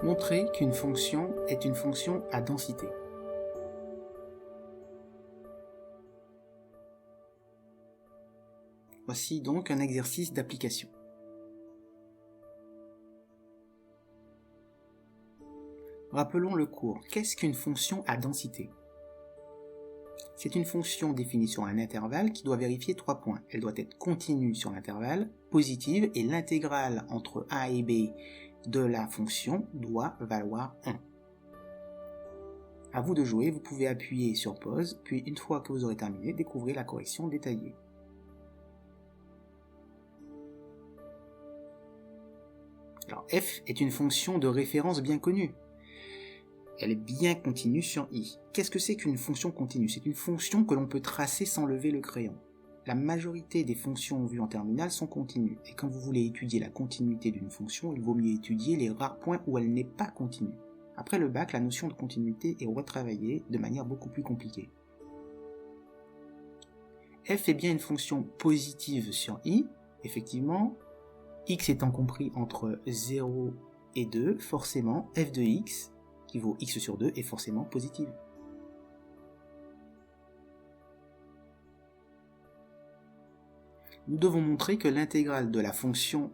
Montrer qu'une fonction est une fonction à densité. Voici donc un exercice d'application. Rappelons le cours. Qu'est-ce qu'une fonction à densité? C'est une fonction définie sur un intervalle qui doit vérifier 3 points. Elle doit être continue sur l'intervalle, positive, et l'intégrale entre a et b de la fonction doit valoir 1. À vous de jouer, vous pouvez appuyer sur pause, puis une fois que vous aurez terminé, découvrez la correction détaillée. Alors f est une fonction de référence bien connue. Elle est bien continue sur i. Qu'est-ce que c'est qu'une fonction continue? C'est une fonction que l'on peut tracer sans lever le crayon. La majorité des fonctions vues en terminale sont continues, et quand vous voulez étudier la continuité d'une fonction, il vaut mieux étudier les rares points où elle n'est pas continue. Après le bac, la notion de continuité est retravaillée de manière beaucoup plus compliquée. F est bien une fonction positive sur i, effectivement, x étant compris entre 0 et 2, forcément f de x, qui vaut x sur 2, est forcément positive. Nous devons montrer que l'intégrale de la fonction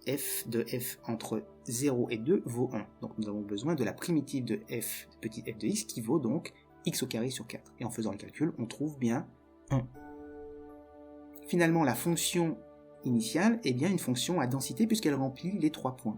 f de f entre 0 et 2 vaut 1. Donc nous avons besoin de la primitive de f, petit f de x, qui vaut donc x au carré sur 4. Et en faisant le calcul, on trouve bien 1. Finalement, la fonction initiale est bien une fonction à densité puisqu'elle remplit les 3 points.